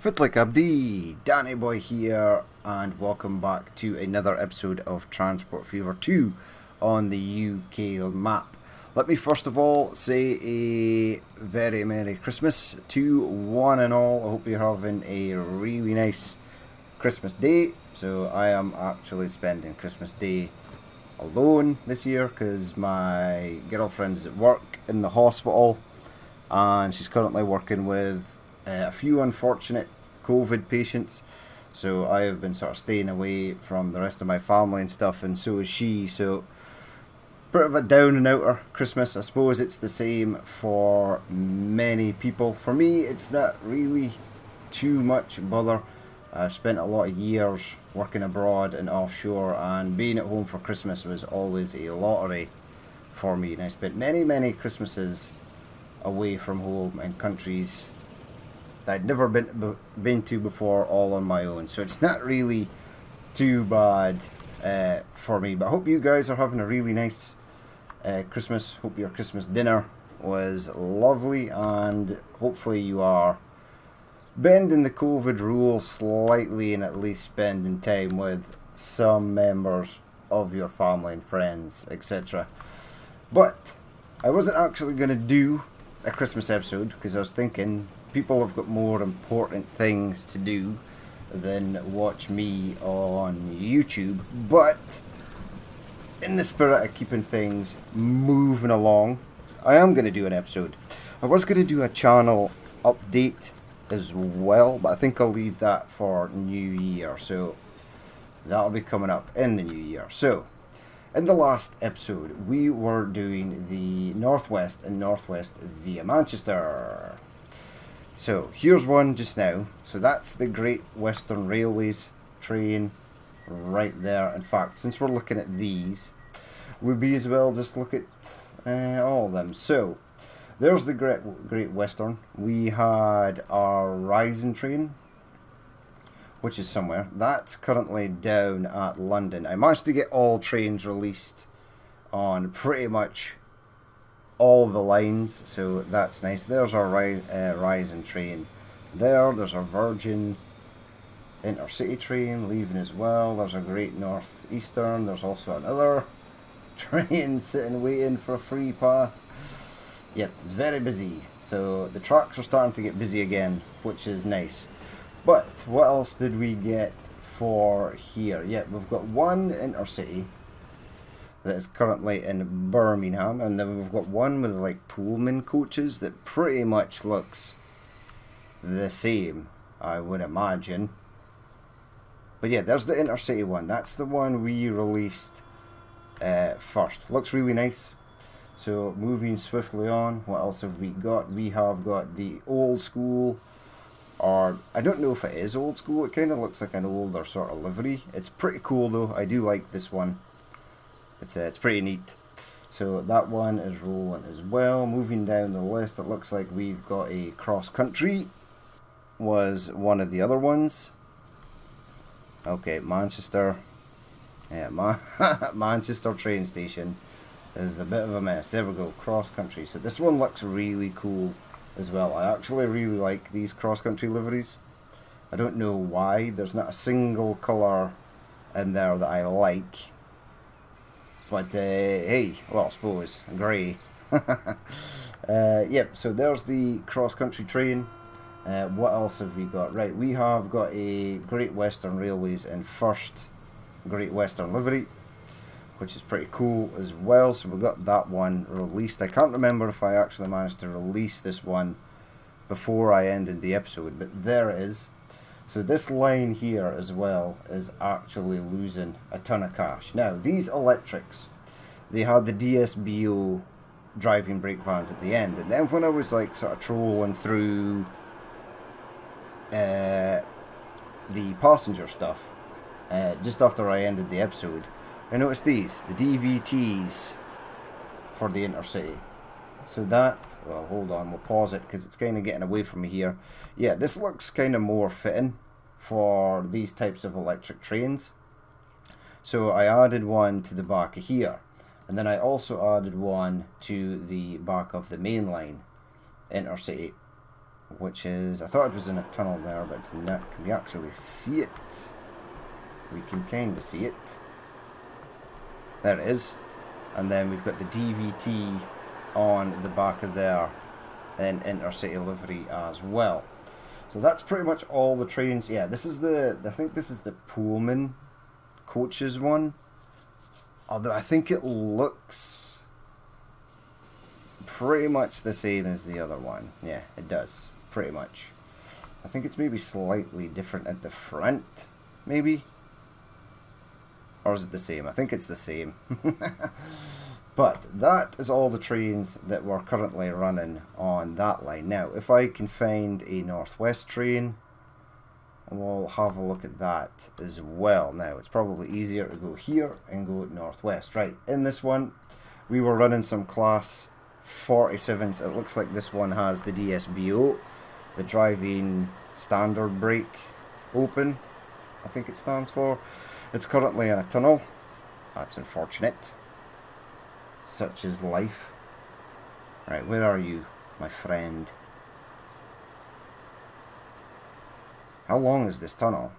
Fitlik Abdi, Danny Boy here, and welcome back to another episode of Transport Fever 2 on the UK map. Let me first of all say a very Merry Christmas to one and all. I hope you're having a really nice Christmas Day. So I am actually spending Christmas Day alone this year because my girlfriend is at work in the hospital and she's currently working with a few unfortunate COVID patients, so I have been sort of staying away from the rest of my family and stuff, and so is she. So bit of a down and outer Christmas. I suppose it's the same for many people. For me, it's not really too much bother. I've spent a lot of years working abroad and offshore, and being at home for Christmas was always a lottery for me. And I spent many Christmases away from home in countries I'd never been to before, all on my own. So it's not really too bad for me. But I hope you guys are having a really nice Christmas. Hope your Christmas dinner was lovely, and hopefully you are bending the COVID rules slightly and at least spending time with some members of your family and friends, etc. But I wasn't actually going to do a Christmas episode because I was thinking people have got more important things to do than watch me on YouTube. But in the spirit of keeping things moving along, I am going to do an episode. I was going to do a channel update as well, but I think I'll leave that for New Year. So that'll be coming up in the New Year. So in the last episode, we were doing the Northwest and Northwest via Manchester. So here's one just now. So that's the Great Western Railways train right there. In fact, since we're looking at these, we'd be as well just look at all of them. So there's the Great Western. We had our Rising train, which is somewhere. That's currently down at London. I managed to get all trains released on pretty much all the lines, so that's nice. There's our Rising train. There's our Virgin Intercity train leaving as well. There's a Great North Eastern. There's also another train sitting waiting for a free path. Yep, it's very busy. So the tracks are starting to get busy again, which is nice. But what else did we get for here? Yep, we've got one Intercity that is currently in Birmingham, and then we've got one with like Pullman coaches that pretty much looks the same, I would imagine. But yeah, there's the Intercity one. That's the one we released first. Looks really nice. So moving swiftly on, what else have we got? We have got the old school, or I don't know if it is old school. It kind of looks like an older sort of livery. It's pretty cool though. I do like this one. It's pretty neat. So that one is rolling as well. Moving down the list, it looks like we've got a Cross Country was one of the other ones. Okay, Manchester. Yeah, Manchester train station is a bit of a mess. There we go, Cross Country. So this one looks really cool as well. I actually really like these Cross Country liveries. I don't know why. There's not a single colour in there that I like. But hey, well, I suppose grey. Yep. So there's the Cross Country train. What else have we got? Right, we have got a Great Western Railways in first Great Western livery, which is pretty cool as well. So we got that one released. I can't remember if I actually managed to release this one before I ended the episode, but there it is. So this line here as well is actually losing a ton of cash. Now, these electrics, they had the DSBO driving brake vans at the end. And then when I was like sort of trolling through the passenger stuff, just after I ended the episode, I noticed these, the DVTs for the Intercity. So that, well, hold on, we'll pause it because it's kind of getting away from me here. Yeah, this looks kind of more fitting for these types of electric trains. So I added one to the back of here, and then I also added one to the back of the mainline Intercity which is, I thought it was in a tunnel there, but it's not. Can we actually see it? We can kind of see it. There it is. And then we've got the DVT on the back of there, and intercity livery as well. So that's pretty much all the trains. Yeah, this is I think this is the Pullman coaches one. Although I think it looks pretty much the same as the other one. Yeah, it does. Pretty much. I think it's maybe slightly different at the front, maybe? Or is it the same? I think it's the same. But that is all the trains that we're currently running on that line. Now, if I can find a northwest train, we'll have a look at that as well. Now, it's probably easier to go here and go northwest. Right, in this one, we were running some class 47s. It looks like this one has the DSBO, the driving standard brake open, I think it stands for. It's currently in a tunnel. That's unfortunate. Such is life. Right, where are you, my friend? How long is this tunnel?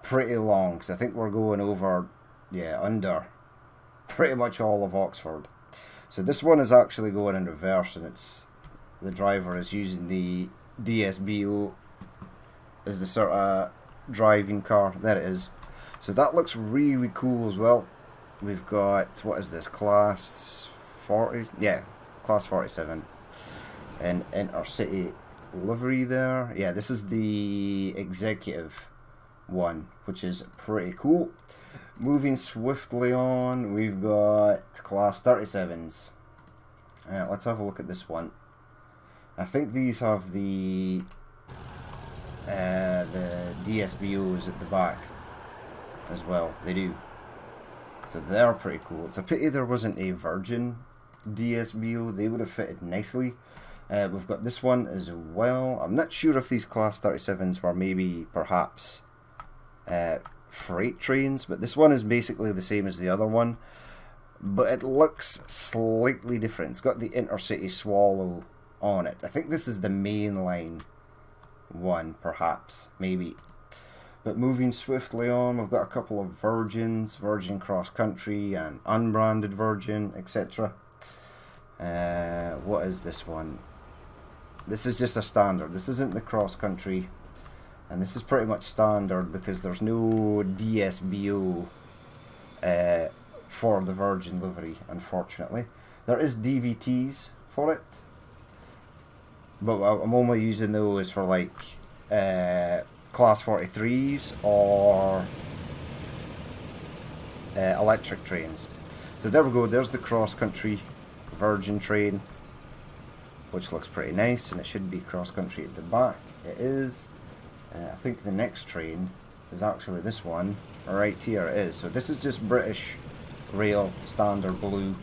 Pretty long, because I think we're going over, yeah, under pretty much all of Oxford. So this one is actually going in reverse, and it's the driver is using the DSBO as the sort of driving car. There it is. So that looks really cool as well. We've got, what is this, class 40? Yeah, class 47. And intercity livery there. Yeah, this is the executive one, which is pretty cool. Moving swiftly on, we've got class 37s. Let's have a look at this one. I think these have the DSBOs at the back as well. They do. So they're pretty cool. It's a pity there wasn't a Virgin DSBO. They would have fitted nicely. We've got this one as well. I'm not sure if these class 37s were maybe perhaps freight trains, but this one is basically the same as the other one, but it looks slightly different. It's got the intercity Swallow on it. I think this is the main line one, perhaps, maybe. But moving swiftly on, we've got a couple of Virgins, Virgin Cross Country and unbranded Virgin, etc. What is this one? This is just a standard. This isn't the Cross Country, and this is pretty much standard because there's no DSBO for the Virgin livery, unfortunately. There is DVTs for it, but I'm only using those for like class 43s or electric trains. So there we go, there's the cross country Virgin train, which looks pretty nice, and it should be cross country at the back. It is. I think the next train is actually this one right here. It is. So this is just British Rail standard blue,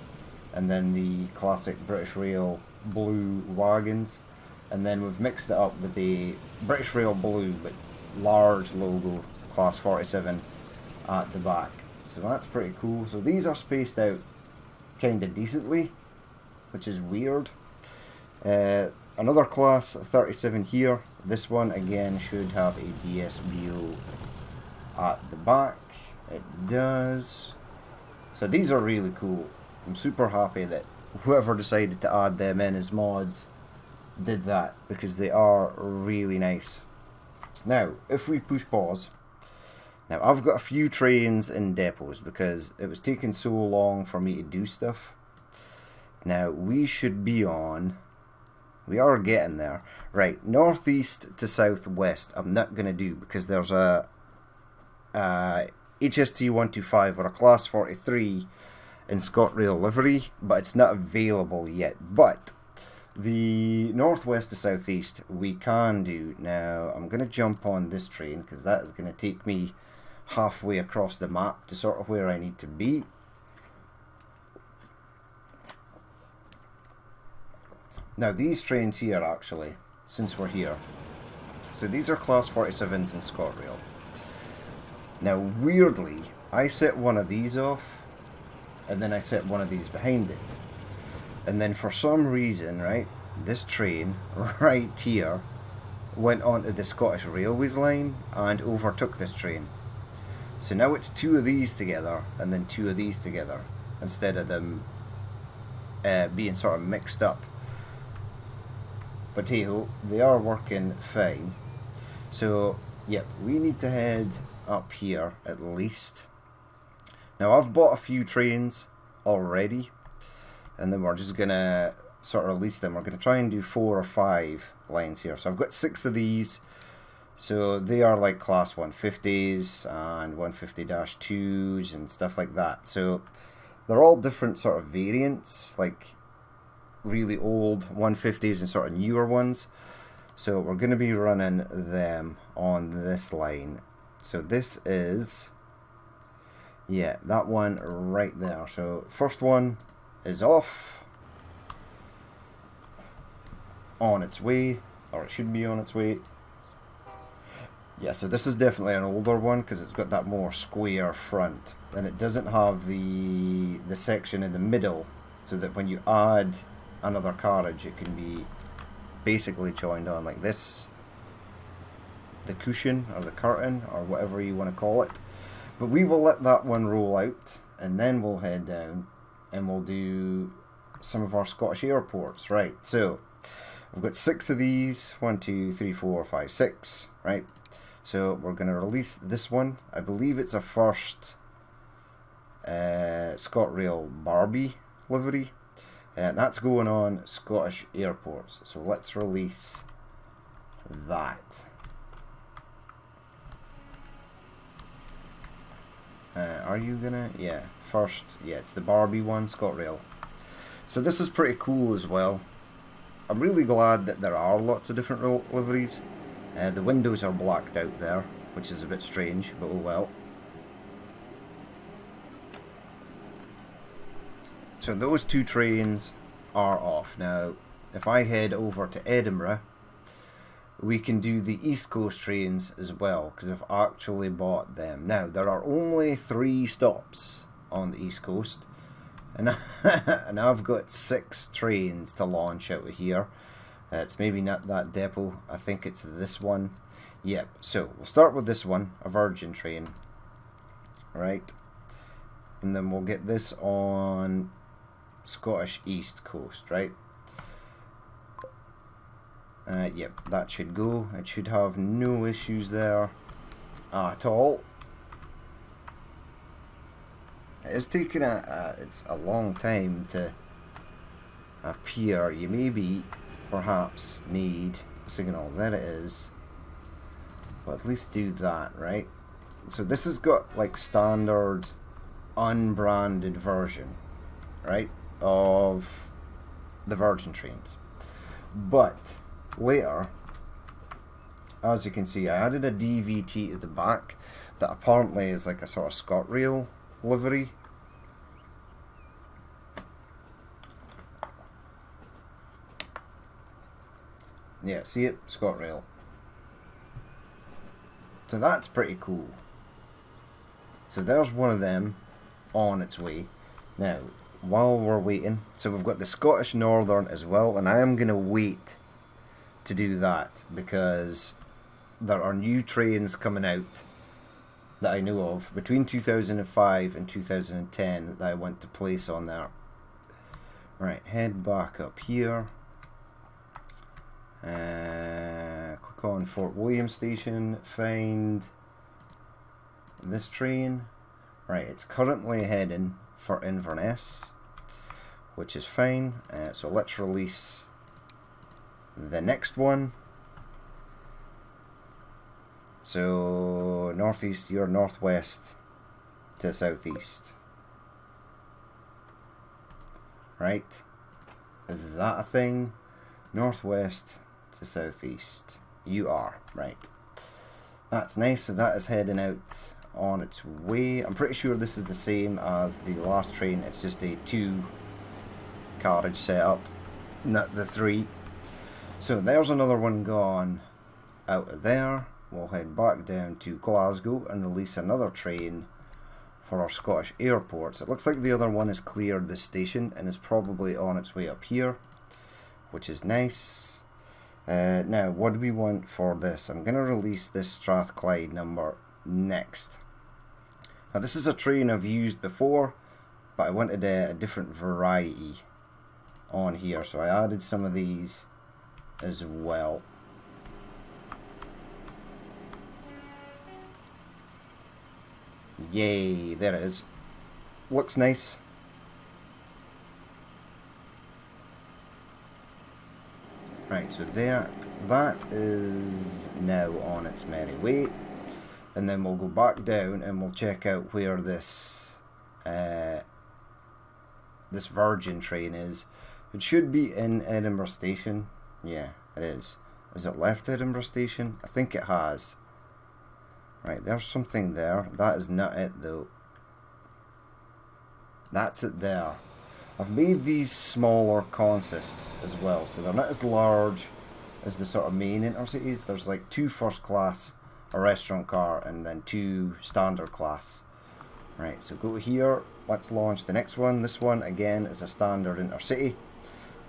and then the classic British Rail blue wagons, and then we've mixed it up with the British Rail blue but large logo class 47 at the back. So that's pretty cool. So these are spaced out kind of decently, which is weird. Another class 37 here. This one again should have a DSBO at the back. It does. So these are really cool. I'm super happy that whoever decided to add them in as mods did that, because they are really nice. Now, if we push pause, now I've got a few trains in depots because it was taking so long for me to do stuff. Now, we should be on, we are getting there. Right, northeast to southwest I'm not going to do because there's a HST 125 or a class 43 in ScotRail livery, but it's not available yet. But the northwest to southeast we can do. Now I'm going to jump on this train because that is going to take me halfway across the map to sort of where I need to be. Now these trains here, actually, since we're here, so these are class 47s in ScotRail. Now weirdly, I set one of these off and then I set one of these behind it. And then for some reason, right, this train right here went onto the Scottish Railways line and overtook this train. So now it's two of these together and then two of these together instead of them being sort of mixed up. But hey ho, they are working fine. So, yep, we need to head up here at least. Now I've bought a few trains already, and then we're just gonna sort of release them. We're gonna try and do 4 or 5 lines here. So I've got 6 of these. So they are like class 150s and 150-2s and stuff like that. So they're all different sort of variants, like really old 150s and sort of newer ones. So we're going to be running them on this line. So this is, yeah, that one right there. So first one is off, on its way, or it should be on its way. Yeah, so this is definitely an older one because it's got that more square front, and it doesn't have the section in the middle, so that when you add another carriage it can be basically joined on like this, the cushion or the curtain or whatever you want to call it. But we will let that one roll out, and then we'll head down and we'll do some of our Scottish airports. Right, so I've got 6 of these, 1 2 3 4 5 6, right? So we're going to release this one. I believe it's a first ScotRail Barbie livery. That's going on Scottish airports. So let's release that. Are you gonna? Yeah, first, yeah, it's the Barbie one, ScotRail. So this is pretty cool as well. I'm really glad that there are lots of different liveries. The windows are blacked out there, which is a bit strange, but oh well. So those 2 trains are off. Now, if I head over to Edinburgh, we can do the East Coast trains as well, because I've actually bought them. Now, there are only 3 stops on the East Coast, and, and I've got 6 trains to launch out of here. It's maybe not that depot, I think it's this one. Yep, so we'll start with this one, a Virgin train. Right, and then we'll get this on Scottish East Coast, right? Yep, that should go. It should have no issues there at all. It's taken it's a long time to appear. You maybe perhaps need a signal. There it is. But at least do that, right? So this has got like standard unbranded version, right, of the Virgin trains. But later, as you can see, I added a DVT at the back that apparently is like a sort of ScotRail livery. Yeah, see it? ScotRail. So that's pretty cool. So there's one of them on its way. Now, while we're waiting, so we've got the Scottish Northern as well, and I am going to wait to do that because there are new trains coming out that I know of between 2005 and 2010 that I want to place on there. Right, head back up here. Click on Fort William Station, find this train. Right, it's currently heading for Inverness, which is fine. So let's release the next one. So northeast, you're northwest to southeast. Right? Is that a thing? Northwest to southeast. You are, right. That's nice. So that is heading out on its way. I'm pretty sure this is the same as the last train. It's just a 2 carriage setup, not the 3. So there's another one gone out of there. We'll head back down to Glasgow and release another train for our Scottish airports. It looks like the other one has cleared this station and is probably on its way up here. which is nice. Now, what do we want for this? I'm going to release this Strathclyde number next. Now, this is a train I've used before, but I wanted a different variety on here, so I added some of these as well. Yay, there it is. Looks nice. Right, so there, that is now on its merry way. And then we'll go back down and we'll check out where this this Virgin train is. It should be in Edinburgh Station. Yeah, it is. Has it left Edinburgh Station? I think it has. Right, there's something there. That is not it though. That's it there. I've made these smaller consists as well, so they're not as large as the sort of main intercities. There's like 2 first class, a restaurant car, and then 2 standard class. Right, so go here, let's launch the next one. This one again is a standard intercity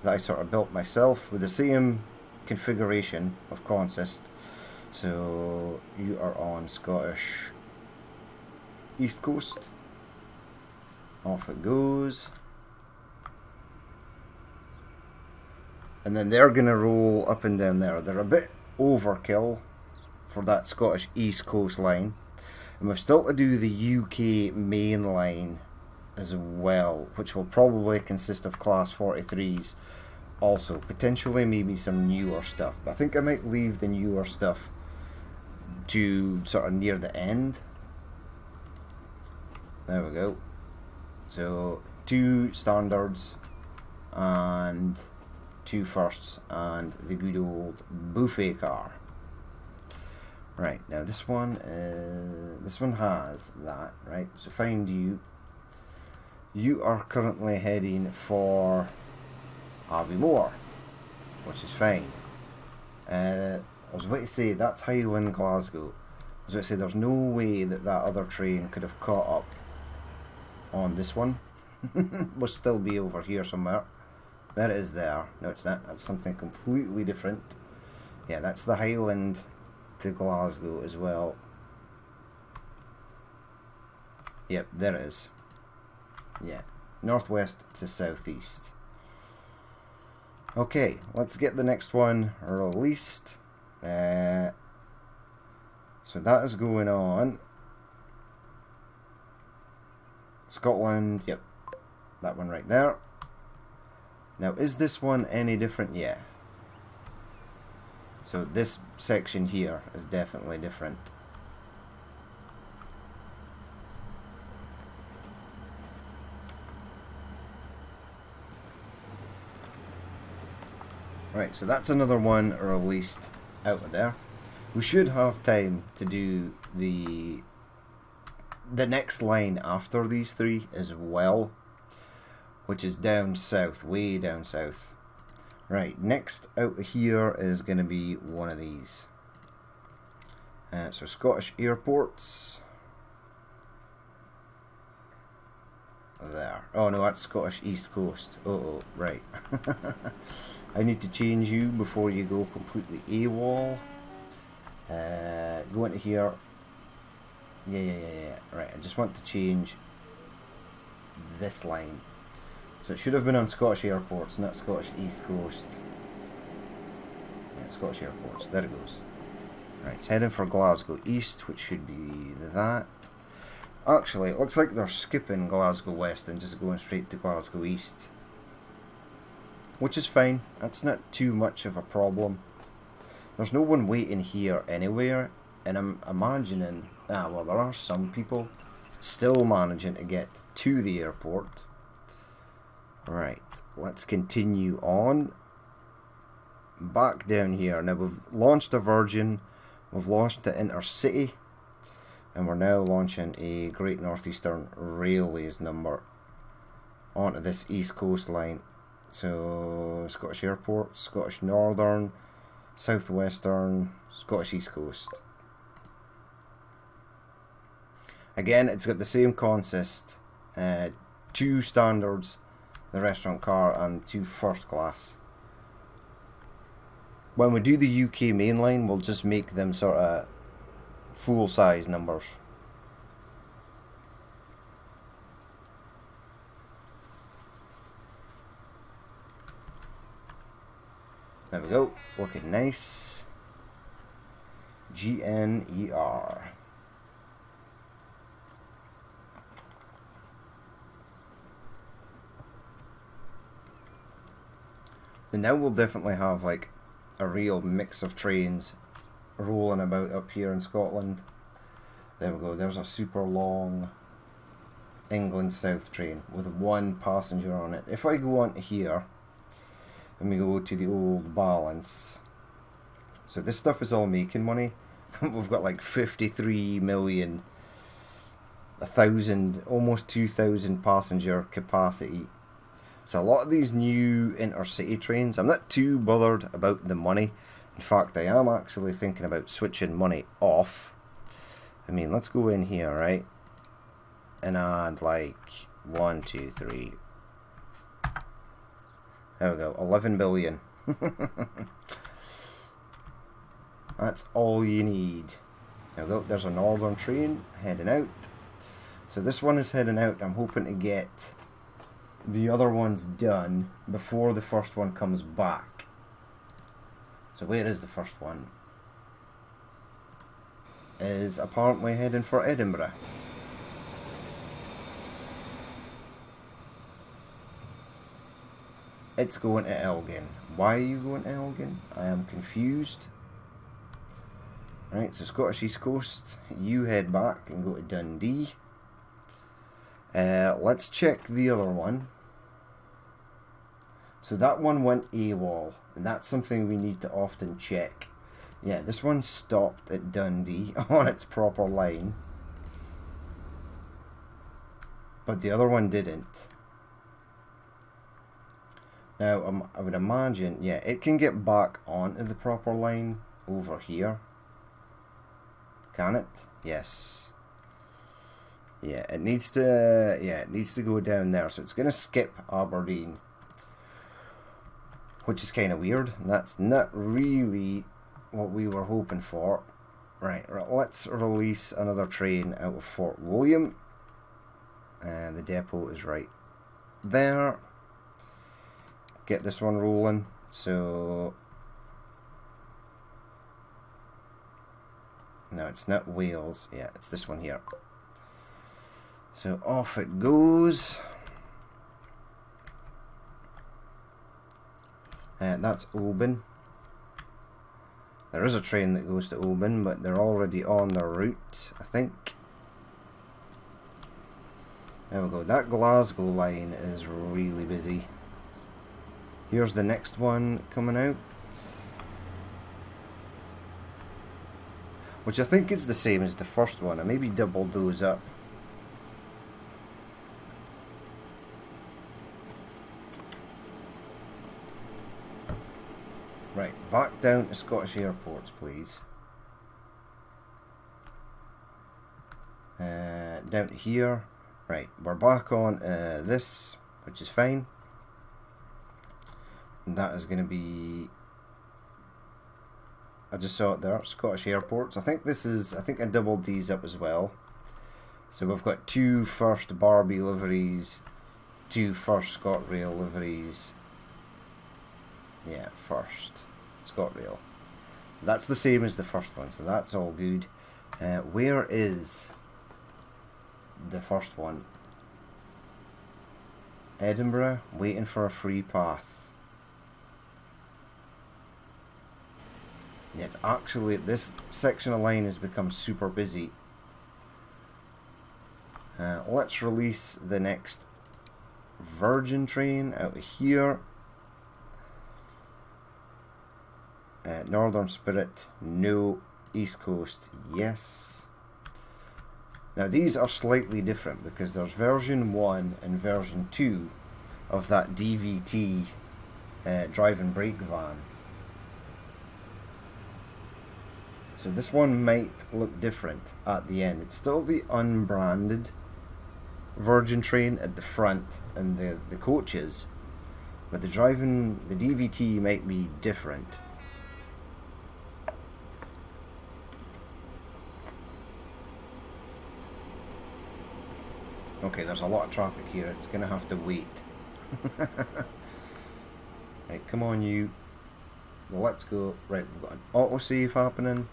that I sort of built myself with the same configuration of consist. So you are on Scottish East Coast. Off it goes. And then they're going to roll up and down there. They're a bit overkill for that Scottish East Coast line. And we've still to do the UK main line as well, which will probably consist of Class 43s also. Potentially maybe some newer stuff. But I think I might leave the newer stuff to sort of near the end. There we go. So 2 standards and 2 firsts and the good old buffet car. Right, now this one has that, right? So find you. You are currently heading for Aviemore, which is fine. I was about to say that's Highland Glasgow. I was about to say there's no way that other train could have caught up on this one. Must still be over here somewhere. There it is there. No, it's not. That's something completely different. Yeah, that's the Highland to Glasgow as well. Yep, there it is. Yeah, northwest to southeast. Okay, let's get the next one released. So that is going on. Scotland, yep, that one right there. Now, is this one any different? Yeah. So this section here is definitely different. Right, so that's another one released out of there. We should have time to do the next line after these 3 as well, which is down south, way down south. Right, next out here is going to be one of these. So Scottish airports. There. Oh no, that's Scottish East Coast. Oh, right. I need to change you before you go completely AWOL. Go into here. Yeah. Right, I just want to change this line. So it should have been on Scottish airports, not Scottish East Coast. Yeah, Scottish airports. There it goes. Right, it's heading for Glasgow East, which should be that. Actually, it looks like they're skipping Glasgow West and just going straight to Glasgow East. Which is fine. That's not too much of a problem. There's no one waiting here anywhere, and I'm imagining, well, there are some people still managing to get to the airport. Right, let's continue on. Back down here. Now we've launched a Virgin, we've launched the Intercity, and we're now launching a Great North Eastern Railways number onto this East Coast line. So Scottish Airport, Scottish Northern, South Western, Scottish East Coast. Again, it's got the same consist, 2 standards, the restaurant car, and 2 first class. When we do the UK mainline, we'll just make them sort of full size numbers. There we go, looking nice. GNER. And now we'll definitely have like a real mix of trains rolling about up here in Scotland. There we go, there's a super long England South train with one passenger on it. If I go on to here and we go to the old balance, so this stuff is all making money. We've got like 53 million, 1,000, almost 2,000 passenger capacity. So a lot of these new intercity trains, I'm not too bothered about the money. In fact, I am actually thinking about switching money off. I mean, let's go in here, right? And add like 1, 2, 3. There we go, 11 billion. That's all you need. There we go, there's a northern train heading out. So this one is heading out. I'm hoping to get the other one's done before the first one comes back. So where is the first one? Is apparently heading for Edinburgh. It's going to Elgin. Why are you going to Elgin? I am confused. Right, so Scottish East Coast, you head back and go to Dundee. Let's check the other one. So that one went AWOL, and that's something we need to often check. Yeah, this one stopped at Dundee on its proper line, but the other one didn't. Now, I would imagine, yeah, it can get back onto the proper line over here. Can it? Yes. Yeah, it needs to go down there, so it's going to skip Aberdeen, which is kind of weird. That's not really what we were hoping for. Right, let's release another train out of Fort William. The depot is right there. Get this one rolling. So no, it's not Wales. Yeah, it's this one here. So off it goes. That's Oban. There is a train that goes to Oban, but they're already on their route, I think. There we go. That Glasgow line is really busy. Here's the next one coming out, which I think is the same as the first one. I maybe doubled those up. Right, back down to Scottish airports, please. Down to here. Right, we're back on this, which is fine. And that is going to be, I just saw it there, Scottish airports. I think I doubled these up as well. So we've got 2 first Barbie liveries, 2 first ScotRail liveries. Yeah, first ScotRail. So that's the same as the first one, so that's all good. Where is the first one? Edinburgh, waiting for a free path. Yeah, it's actually, this section of line has become super busy. Let's release the next Virgin train out of here. Northern Spirit, no. East Coast, yes. Now these are slightly different because there's version 1 and version 2 of that DVT drive and brake van. So this one might look different at the end. It's still the unbranded Virgin train at the front and the coaches, but the DVT might be different. Okay, there's a lot of traffic here. It's going to have to wait. Right, come on you. Well, let's go. Right, we've got an autosave happening,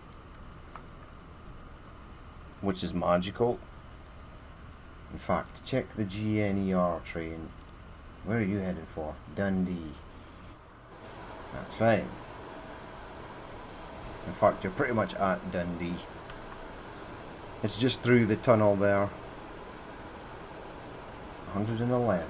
which is magical. In fact, check the GNER train. Where are you heading for? Dundee. That's fine. In fact, you're pretty much at Dundee. It's just through the tunnel there. 111.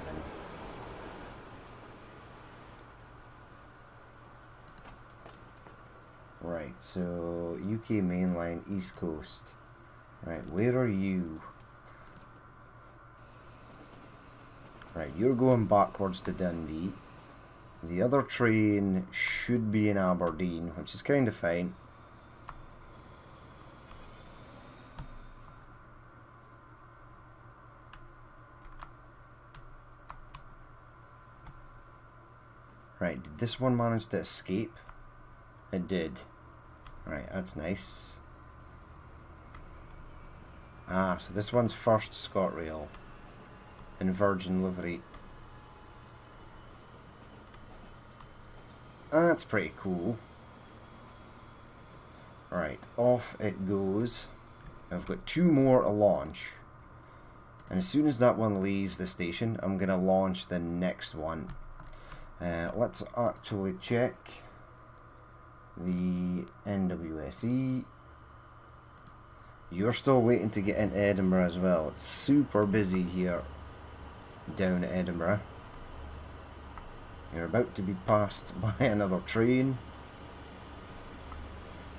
Right, so UK mainline, East Coast. Right, where are you? Right, you're going backwards to Dundee. The other train should be in Aberdeen, which is kind of fine. Right, did this one manage to escape? It did. Right, that's nice. Ah, so this one's first ScotRail in Virgin livery. That's pretty cool. Right, off it goes. I've got 2 more to launch. And as soon as that one leaves the station, I'm going to launch the next one. Let's actually check the NWSE. You're still waiting to get into Edinburgh as well. It's super busy here down at Edinburgh. You're about to be passed by another train.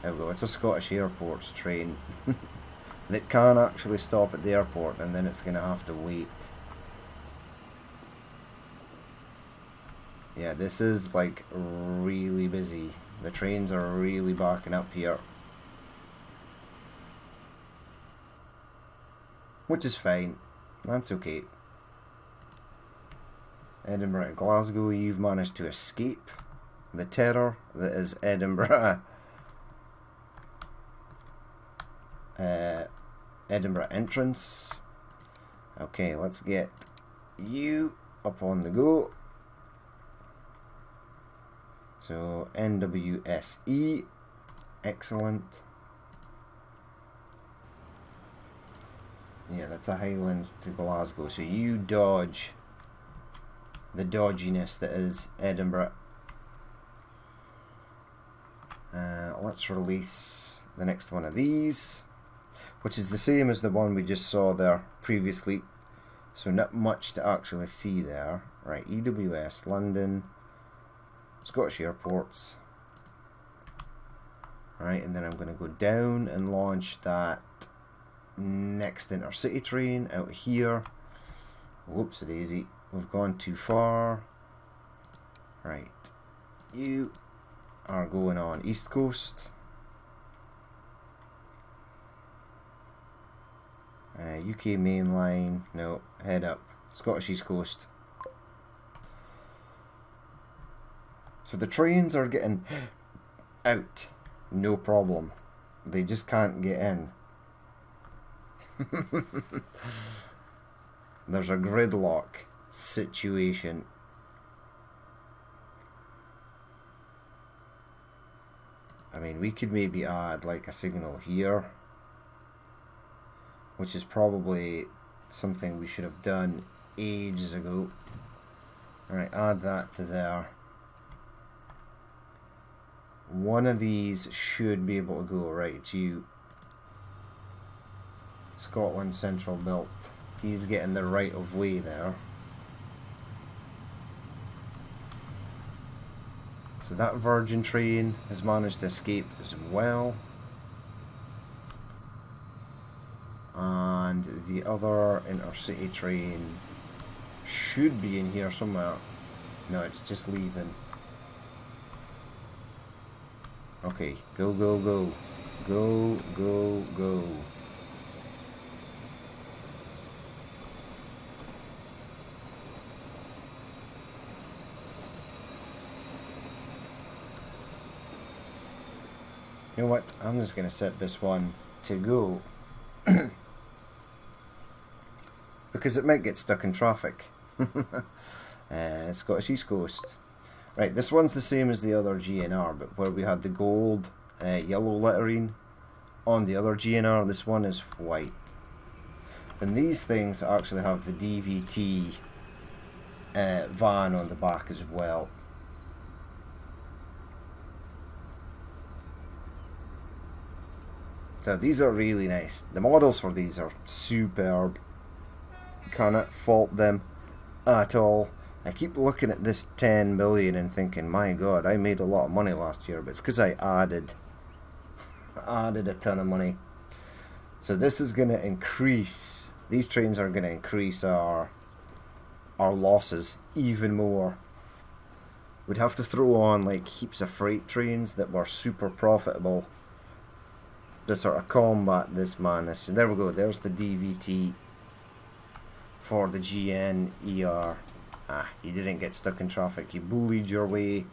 There we go, it's a Scottish Airports train that can actually stop at the airport, and then it's going to have to wait. Yeah, this is like really busy. The trains are really backing up here. Which is fine. That's okay. Edinburgh to Glasgow, you've managed to escape the terror that is Edinburgh. Edinburgh entrance. Okay, let's get you up on the go. So NWSE, excellent. Yeah, that's a Highland to Glasgow. So you dodge the dodginess that is Edinburgh. Let's release the next one of these, which is the same as the one we just saw there previously. So not much to actually see there. Right, EWS, London, Scottish Airports. Right, and then I'm going to go down and launch that next intercity train out here. Whoops a daisy, we've gone too far. Right, you are going on East Coast. UK mainline, no, head up, Scottish East Coast. So the trains are getting out, no problem. They just can't get in. There's a gridlock situation. I mean, we could maybe add like a signal here, which is probably something we should have done ages ago. Alright, add that to there. One of these should be able to go. Right, it's you. Scotland Central Belt. He's getting the right of way there. So that Virgin train has managed to escape as well. And the other intercity train should be in here somewhere. No, it's just leaving. Okay, go, go, go. Go, go, go. You know what? I'm just going to set this one to go. because it might get stuck in traffic. Scottish East Coast. Right, this one's the same as the other GNR, but where we had the gold, yellow lettering on the other GNR, this one is white. And these things actually have the DVT van on the back as well. So these are really nice. The models for these are superb. Cannot fault them at all. I keep looking at this 10 million and thinking, my god, I made a lot of money last year, but it's because I added a ton of money. So this is going to increase, these trains are going to increase our losses even more. We'd have to throw on like heaps of freight trains that were super profitable to sort of combat this madness. And there we go, there's the DVT for the GNER. You didn't get stuck in traffic. You bullied your way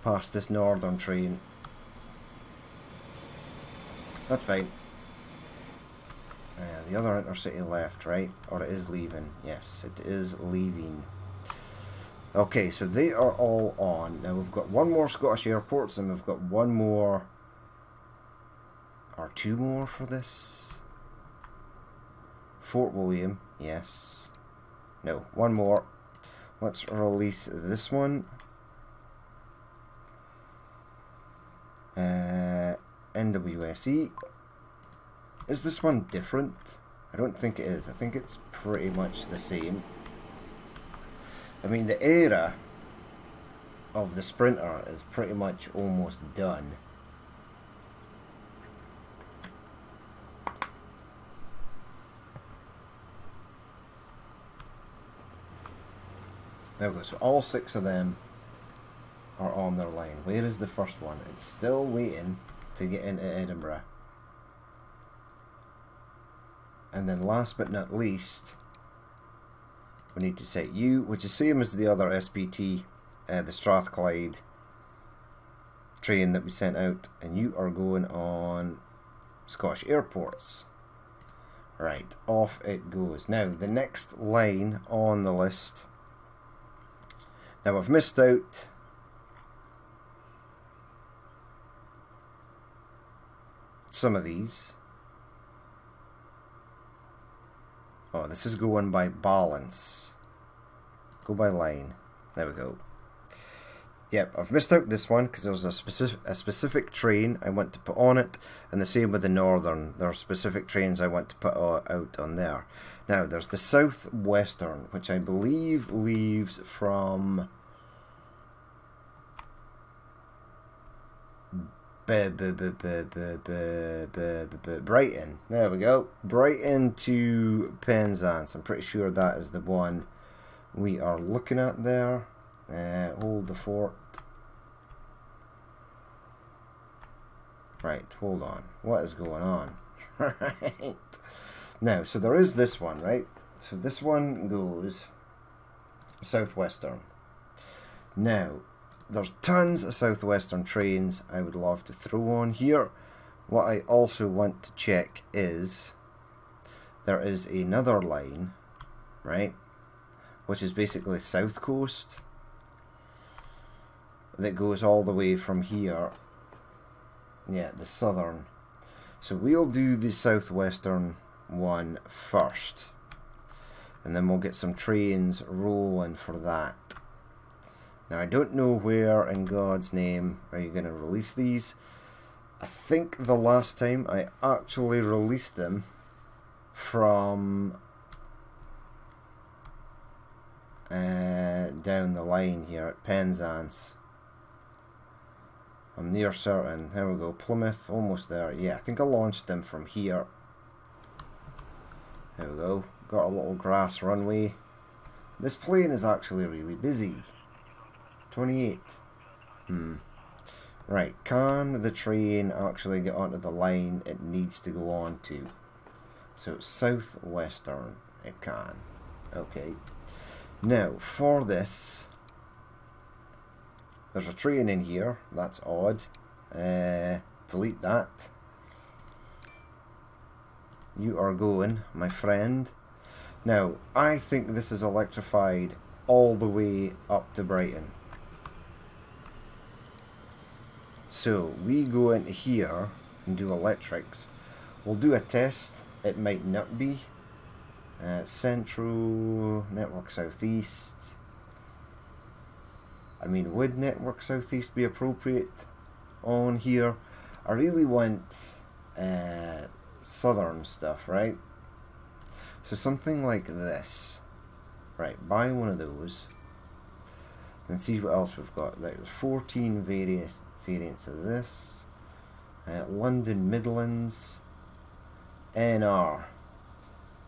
past this northern train. That's fine. The other intercity left, right? Or it is leaving. Yes, it is leaving. Okay, so they are all on. Now we've got one more Scottish airports and we've got one more or two more for this. Fort William, yes. No, one more. Let's release this one. NWSE. Is this one different? I don't think it is. I think it's pretty much the same. I mean, the era of the Sprinter is pretty much almost done. There we go, so all 6 of them are on their line. Where is the first one? It's still waiting to get into Edinburgh. And then last but not least, we need to set you, which is same as the other SPT, the Strathclyde train that we sent out, and you are going on Scottish airports. Right, off it goes. Now, the next line on the list. Now, I've missed out some of these. Oh, this is going by balance. Go by line. There we go. Yep, I've missed out this one because there was a specific train I want to put on it, and the same with the Northern. There are specific trains I want to put out on there. Now, there's the Southwestern, which I believe leaves from Brighton. There we go. Brighton to Penzance. I'm pretty sure that is the one we are looking at there. Hold the fort. Right, hold on. What is going on? Right. Now, so there is this one, right? So this one goes Southwestern. Now, there's tons of Southwestern trains I would love to throw on here. What I also want to check is there is another line, right, which is basically South Coast, that goes all the way from here. Yeah, the Southern. So we'll do the Southwestern one first, and then we'll get some trains rolling for that. Now, I don't know where in God's name are you going to release these. I think the last time I actually released them from down the line here at Penzance. I'm near certain. There we go. Plymouth, almost there. Yeah, I think I launched them from here. There we go. Got a little grass runway. This plane is actually really busy. 28. Right, can the train actually get onto the line it needs to go on to? So Southwestern, it can. Okay. Now, for this, there's a train in here. That's odd. Delete that. You are going, my friend, Now, I think this is electrified all the way up to Brighton. So, we go into here and do electrics. We'll do a test. It might not be. Central, Network Southeast. I mean, would Network Southeast be appropriate on here? I really want southern stuff, right? So something like this. Right, buy one of those. And see what else we've got. There's 14 variants of this. London Midlands. NR.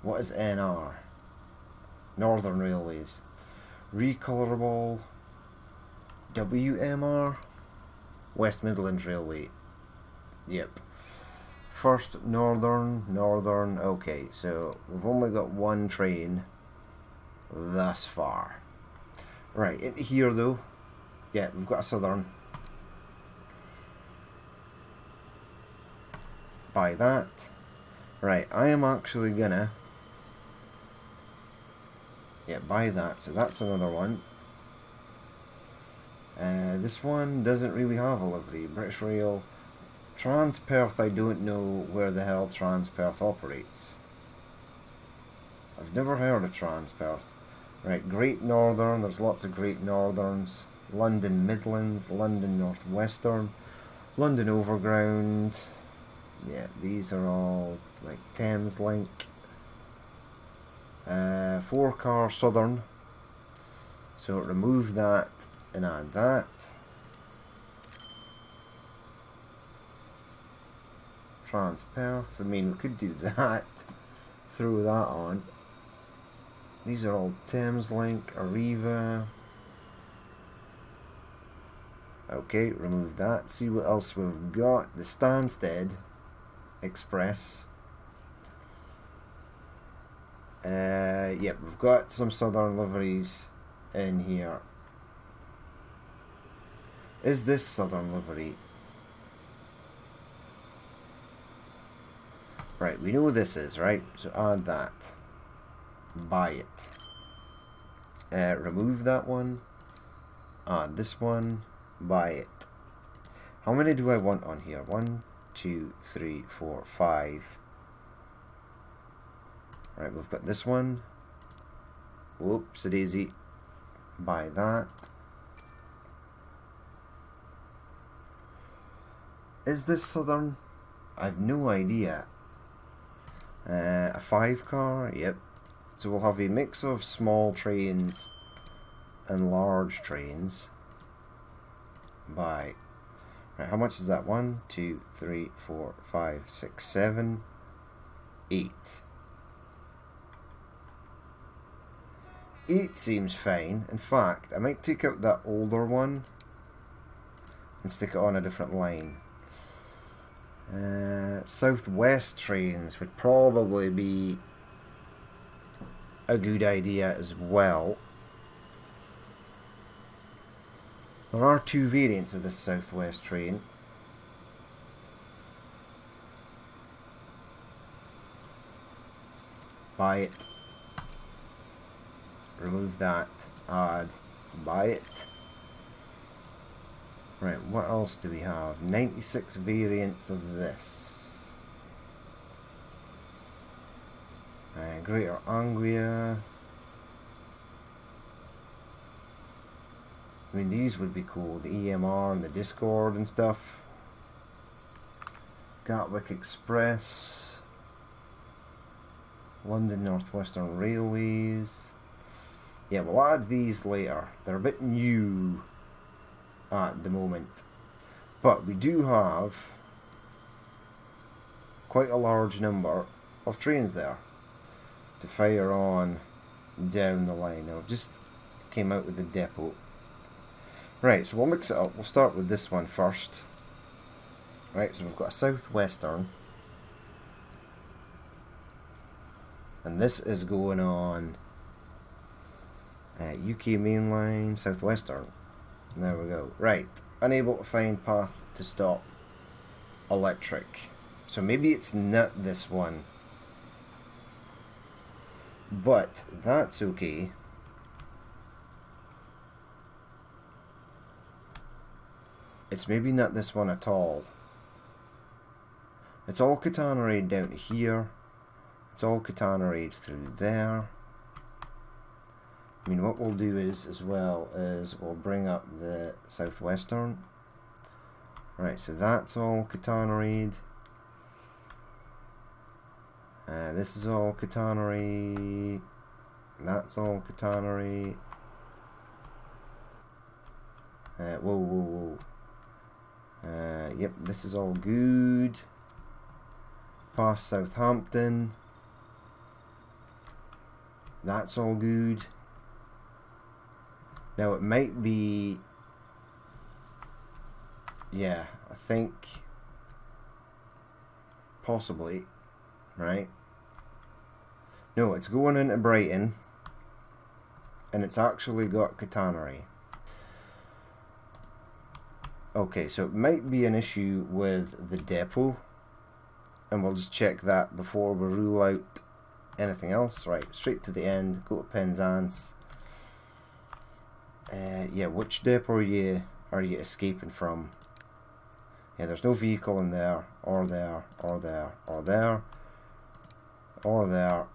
What is NR? Northern Railways. Recolorable. WMR. West Midlands Railway. Yep. First Northern. Okay, so we've only got one train thus far. Right, into here though. Yeah, we've got a Southern. Buy that. Right, I am actually gonna... Yeah, buy that. So that's another one. This one doesn't really have a livery. British Rail. Transperth, I don't know where the hell Transperth operates. I've never heard of Transperth. Right, Great Northern, there's lots of Great Northerns. London Midlands, London North Western, London Overground. Yeah, these are all like Thames Link. 4-car Southern. So remove that and add that. Transperth, I mean, we could do that. Throw that on. These are all Thames Link, Arriva. Okay, remove that. See what else we've got. The Stansted Express. Yep, we've got some southern liveries in here. Is this southern livery? Right, we know this is, right? So add that. Buy it. Remove that one. Add this one. Buy it. How many do I want on here? 1, 2, 3, 4, 5. Right, we've got this one. Whoops, a daisy. Buy that. Is this southern? I've no idea. A 5-car? Yep. So we'll have a mix of small trains and large trains. Buy. Right, how much is that? 1, 2, 3, 4, 5, 6, 7, 8. 8 seems fine. In fact, I might take out that older one and stick it on a different line. Southwest trains would probably be a good idea as well. There are 2 variants of this Southwest train. Buy it. Remove that. Add. Buy it. Right, what else do we have? 96 variants of this. Greater Anglia. I mean, these would be cool. The EMR and the Discord and stuff. Gatwick Express. London North Western Railways. Yeah, we'll add these later. They're a bit new at the moment. But we do have quite a large number of trains there to fire on down the line. Now, I've just came out with the depot. Right, so we'll mix it up. We'll start with this one first. Right, so we've got a Southwestern. And this is going on UK Mainline, Southwestern. There we go. Right, unable to find path to stop. Electric. So maybe it's not this one. But that's okay. It's maybe not this one at all. It's all Katanarade down here. It's all Katanarade through there. I mean, what we'll do is, as well, is we'll bring up the southwestern. Right, so that's all Katanarade. This is all Katanarade. That's all Katanarade. Whoa. Yep, this is all good. Past Southampton. That's all good. Now it might be... Yeah, I think... Possibly. Right? No, it's going into Brighton. And it's actually got Katanarade. Okay, so it might be an issue with the depot. And we'll just check that before we rule out anything else. Right, straight to the end. Go to Penzance. Yeah, which depot are you escaping from? Yeah, there's no vehicle in there, or there, or there, or there, or there.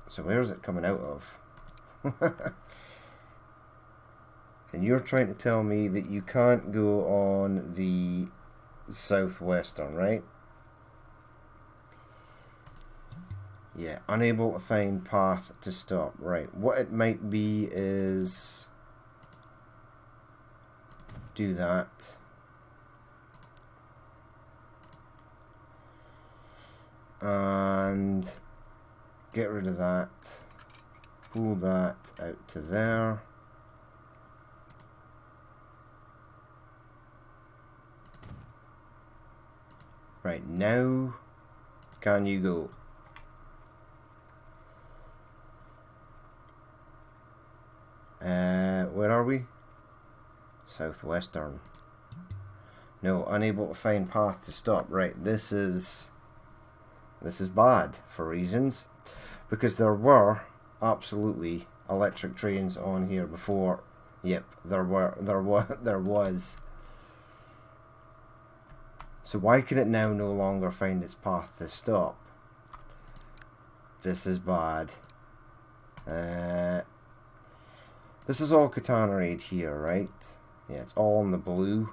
So where's it coming out of? And you're trying to tell me that you can't go on the southwestern, right? Yeah, unable to find path to stop. Right, what it might be is... do that. And get rid of that. Pull that out to there. Right, now can you go? Where are we? Southwestern. No, unable to find path to stop. Right, this is bad for reasons, because there were absolutely electric trains on here before. Yep, there was. So why can it now no longer find its path to stop? This is bad. This is all Katanarade here, right? Yeah, it's all in the blue.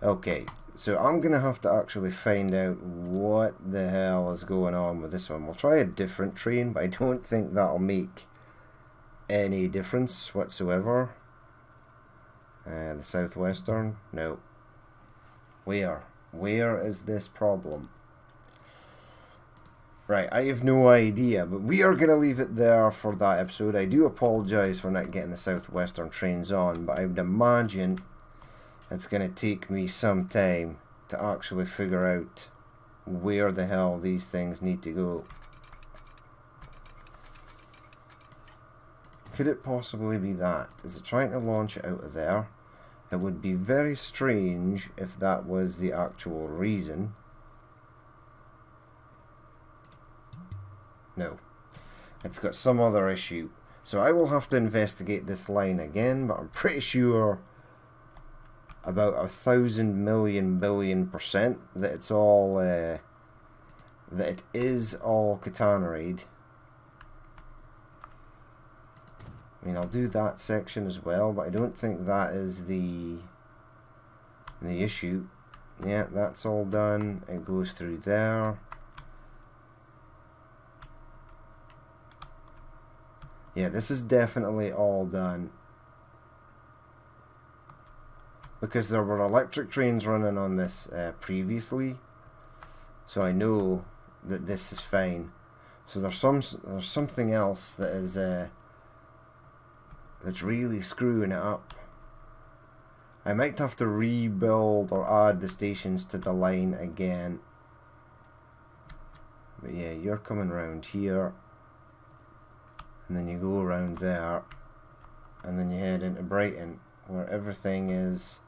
Okay, so I'm going to have to actually find out what the hell is going on with this one. We'll try a different train, but I don't think that'll make any difference whatsoever. The southwestern? No. Where? Where is this problem? Right, I have no idea, but we are going to leave it there for that episode. I do apologise for not getting the southwestern trains on, but I would imagine it's going to take me some time to actually figure out where the hell these things need to go. Could it possibly be that? Is it trying to launch it out of there? It would be very strange if that was the actual reason. No. It's got some other issue. So I will have to investigate this line again, but I'm pretty sure about 1,000 million billion% that it's all that it is all Katanarade. I mean, I'll do that section as well, but I don't think that is the issue. Yeah, that's all done. It goes through there. Yeah, this is definitely all done. Because there were electric trains running on this previously. So I know that this is fine. So there's something else that is that's really screwing it up. I might have to rebuild or add the stations to the line again. But yeah, you're coming around here. And then you go around there, and then you head into Brighton, where everything is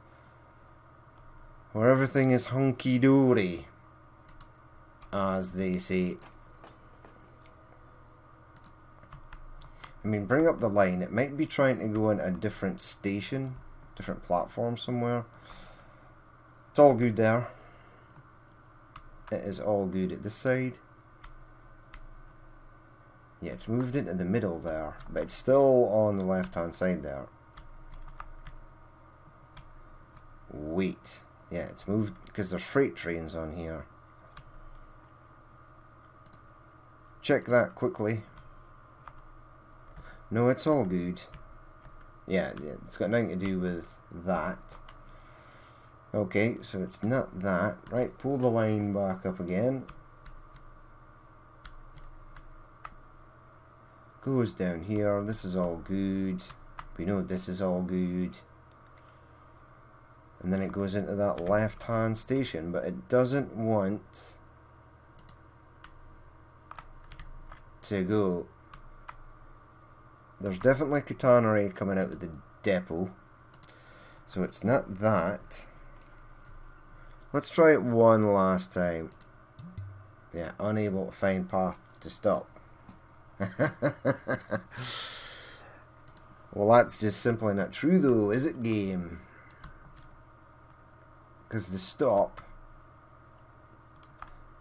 hunky dory, as they say. I mean, bring up the line. It might be trying to go on a different station, different platform somewhere. It's all good there. It is all good at this side. Yeah, it's moved into the middle there, but it's still on the left-hand side there. Wait. Yeah, it's moved because there's freight trains on here. Check that quickly. No, it's all good. Yeah, it's got nothing to do with that. Okay, so it's not that. Right, pull the line back up again. Goes down here. This is all good. We know this is all good. And then it goes into that left-hand station, but it doesn't want to go. There's definitely catenary coming out of the depot, so it's not that. Let's try it one last time. Yeah, unable to find path to stop. Well, that's just simply not true though, is it, game? Because the stop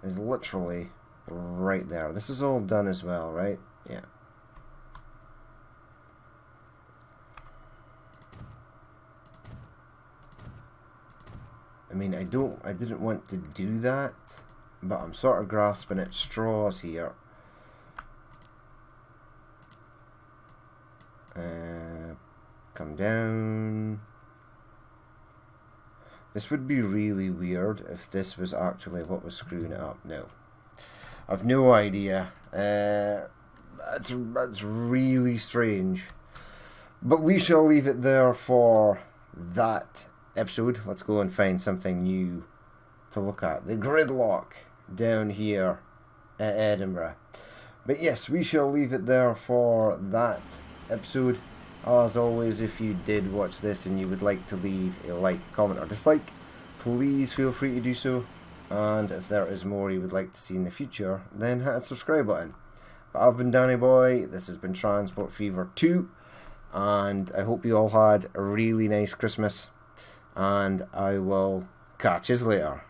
is literally right there. This is all done as well, right? Yeah. I mean, I didn't want to do that, but I'm sort of grasping at straws here. Come down. This would be really weird if this was actually what was screwing it up. No. I've no idea. That's really strange. But we shall leave it there for that episode. Let's go and find something new to look at. The gridlock down here at Edinburgh. But yes, we shall leave it there for that episode. As always, if you did watch this and you would like to leave a like, comment or dislike, please feel free to do so. And if there is more you would like to see in the future, then hit the subscribe button. But I've been Danny Boy, this has been Transport Fever 2, and I hope you all had a really nice Christmas, and I will catch you later.